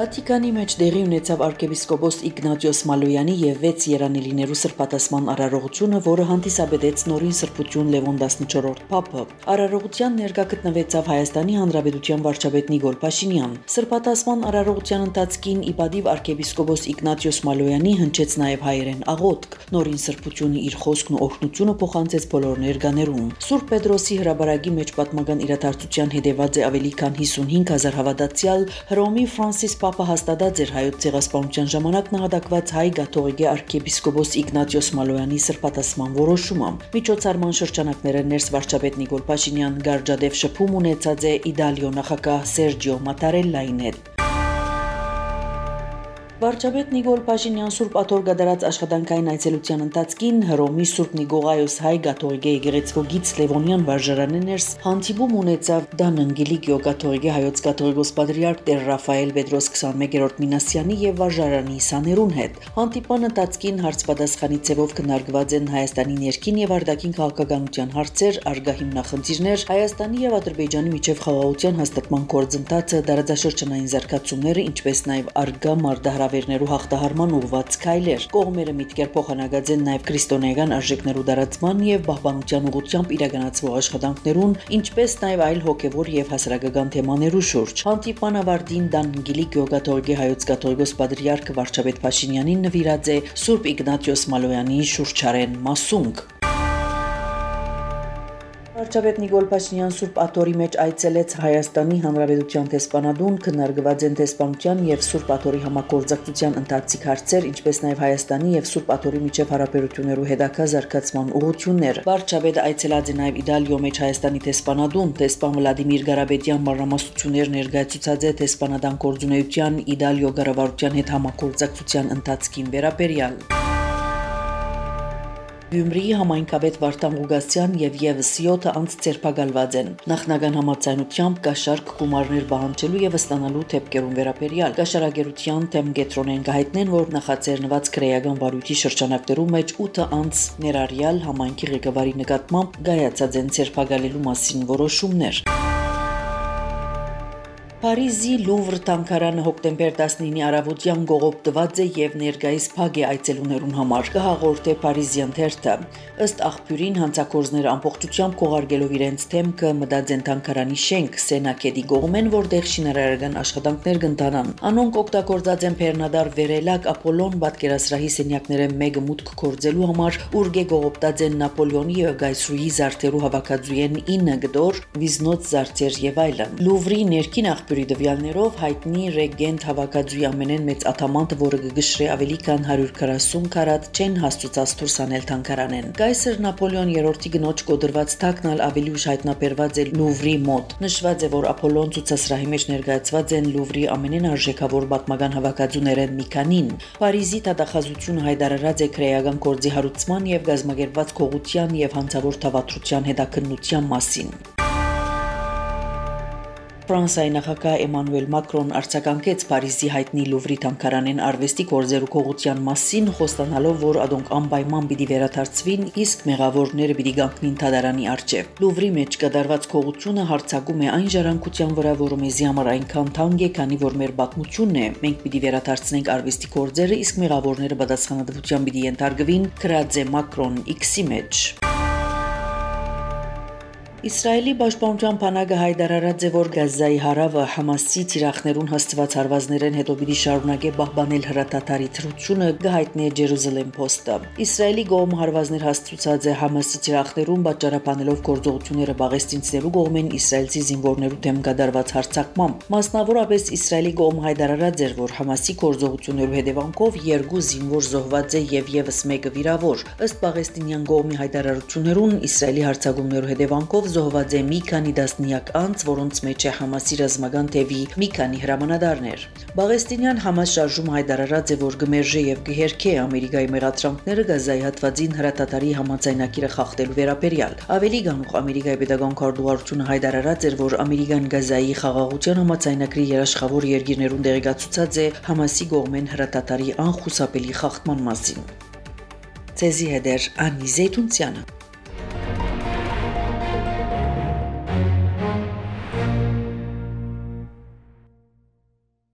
Վատիկանի մեջ դեղի ունեցավ arczepiskopos Իգնատիոս Մալոյանի եւ 6 երանելիներու սրբատասման արարողությունը, որը հանդիսաբերեց նորին սրբություն Լևոն 14-րդ Փափը։ Արարողության ներկա գտնվեցավ Հայաստանի Հանրապետության վարչապետ Նիկոլ Փաշինյան։ Սրբատասման արարողության ընթացքին իբադիվ arczepiskopos Իգնատիոս Մալոյանի հնչեց նաեւ հայերեն աղոթք։ Նորին սրբությունը իր խոսքն ու օրհնությունը փոխանցեց բոլոր ներկաներուն։ Սուրբ Պետրոսի հրաբարագի մեջ պատմական իրադարձության հետևած է ավելի քան 55,000 հավատացյալ Հռոմի Ֆրանսիս Պապը հաստատած էր հայոց ցեղասպանության ժամանակ նահատակված հայ կաթողիկե arczepiskopos Իգնատիոս Մալոյանի սրբատասման որոշումը։ Միջոցառման շրջանակները ներս վարչապետ Նիկոլ Փաշինյան գարջադեպ շփում ունեցած է Իտալիո նախագահ Սերջիո Մատարելլային հետ։ Վարչապետ Նիկոլ Փաշինյան Սուրբ Աթոռ գդարած աշխատանքային այցելության ընթացքին Հռոմի Սուրբ Նիկողայոս հայ կաթողիկե եկեղեցվոգից Լևոնյան վարժարանի ներս հանդիպում ունեցավ Դան Անգելիկիո կաթողիկե հայոց կաթողիկոս պատրիարք Տեր Ռաֆայել Պետրոս 21-րդ Մինասյանի եւ վարժարանի սաներուն հետ։ Հանդիպան ընթացքին հարց-պատասխանի ձևով քննարկված են Հայաստանի ներքին եւ արտաքին քաղաքականության հարցեր, արգա հիմնախնդիրներ, Հայաստանի եւ Ադրբեջանի միջև խաղաղության հաստատման գործընթացը, դարաձաշրջանային զարգացումները, ինչպես նաեւ արգա մարտահրավերներու հաղթահարման ուղղված քայլեր։ Կողմերը միտքեր փոխանակած են նաեւ քրիստոնեական արժեքներու դարացման եւ պահպանության ուղղությամբ իրականացվող աշխատանքներուն, ինչպես նաեւ այլ հոգեվոր եւ հասարակական թեմաներու շուրջ։ Հանդիպան ավարտին Դան Անգելիկիո կաթողիկե հայոց կաթողիկոս պատրիարք վարչապետ Փաշինյանին նվիրած է Սուրբ Իգնատիոս Մալոյանի շուրջարեն մասունք։ Վարչապետ Նիկոլ Փաշինյան Սուրբ Աթոռի մեջ այցելեց Հայաստանի Հանրապետության տեսփանադուն, քննարկված են տեսփանության եւ Սուրբ Աթոռի համագործակցության ընթացիկ հարցեր, ինչպես նաեւ Հայաստանի եւ Սուրբ Աթոռի միջև հարաբերություններու հետագա զարգացման ուղղություններ։ Վարչապետը այցելած է նաեւ Իտալիո մեջ Հայաստանի տեսփանադուն, տեսփան Վլադիմիր Գարաբեդյան մանրամասնություններ ներկայացուցած է տեսփանադան գործունեության Իտալիո կառավարության հետ համագործակցության ընթացքին վերաբերյալ։ Գյումրիի համայնքապետ Վարդան Ղուգասյան եւ եւս 7 անձ ձերբակալված են։ Նախնական համաձայնությամբ կաշառք գումարներ պահանջելու եւ ստանալու թեփկերուն վերաբերյալ կաշառագերության թեմ կետրոնեն կհայտնեն, որ նախաձեռնված քրեական վարույթի շրջանակներում մեջ 8 անձ ներառյալ համայնքի ղեկավարի նկատմամբ գայացած են ձերբակալելու մասին որոշումներ։ Փարիզի Լուվր թանգարանը հոկտեմբեր 19-ի առավոտյան գողոպտված է եւ ներկայիս փակ է այցելուներուն համար։ Կհաղորդե Փարիզյան թերթը։ Ըստ աղբյուրին հանցագործները ամբողջությամբ քողարկելով իրենց թեմքը մտածեն թանգարանի շենք Սենակեդի կողմեն, որտեղ շինարարական աշխատանքներ կընթանան։ Անոնք օգտագործած են Բեռնադար Վերելակ Ապոլոն պատկերասրահի սենյակները մեկը մուտք կորձելու համար, ուրգե գողոպտած են Նապոլեոնի եւ Գայսրուի զարդերու հավաքածուեն 9 գդոր, վիզնոց զարդեր եւ այլն։ Լուվրի ներքին Դվյալներով հայտնի ռեգենտ հավաքածուի ամենեն մեծ աթամանտը, որը կգշրե ավելի քան 140 քարատ չեն հասցուցած դուրս անել թանգարանեն։ Կայսր Նապոլեոն 3-ի գնոջ կոդրված թագնալ ավելի ուշ հայտնաբերված է Լուվրի մոտ։ Նշված է, որ Ապոլոն ցուցասրահի մեջ ներկայացված են Լուվրի ամենեն արժեքավոր պատմական հավաքածուներեն մի քանին։ Փարիզի տատախազությունը հայտարարած է քրեական գործի հարուցման եւ գազագերբված քողության եւ հանցավոր թավատրության հետաքննության մասին։ Ֆրանսիայի նախագահ Էմանուել Մակրոն արձագանքեց Փարիզի հայտնի Լուվրի թանգարանեն արվեստի գործերու քողության մասին, խոստանալով, որ ադոնք անպայման պիտի վերադարձվին, իսկ մեղավորները պիտի գանքնին թադարանի առջև։ Լուվրի մեջ կատարված քողությունը հարձակում է այն ժառանգության վրա, որը մեզի համար այնքան թանկ է, քանի որ մեր պատմությունն է։ Մենք պիտի վերադարձնենք արվեստի գործերը, իսկ մեղավորները պատասխանատվության պիտի ենթարկվին, գրած է Մակրոն X-ի մեջ։ Իսրայելի պաշտպանության բանակը հայտարարած է, որ Գազայի հարավը Համասի թիրախներուն հաստված հարվածներեն հետո պիտի շարունակե պահպանել հրատատարի թրությունը, գահիտնի է Jerusalem Post-ը։ Իսրայելի կողմը հարվածներ հաստուցած է Համասի թիրախներուն, պատճառաբանելով գործողությունները պաղեստինցիներու կողմեն իսրայելցի զինվորներու դեմ կատարված հարձակմամբ։ Մասնավորապես Իսրայելի կողմը հայտարարած էր, որ Համասի գործողություններու հետևանքով 2 զինվոր զոհված է եւ եւս մեկը վիրավոր։ Ըստ պաղեստինյան կողմի հայտարարություններուն Իսրայելի հարձակումներու հետևանքով զոհված է մի քանի դասնյակ անձ, որոնց մեջ է Համասի ռազմական թևի մի քանի հրամանատարներ։ Պաղեստինյան Համաս շարժումը հայտարարած է, որ կմերժե եւ կհերքե Ամերիկայի մեղադրանքները Գազայի հատվածին հրատատարի համաձայնագիրը խախտելու վերաբերյալ։ Ավելի գանուխ Ամերիկայի պետական քարտուղարությունը հայտարարած էր, որ Ամերիկան Գազայի խաղաղության համաձայնագրի երաշխավոր երկիրներուն դեղեկացուցած է Համասի կողմեն հրատատարի անխուսափելի խախտման մասին։ Ցեզի հետ էր Անի Զեյթունցյանը։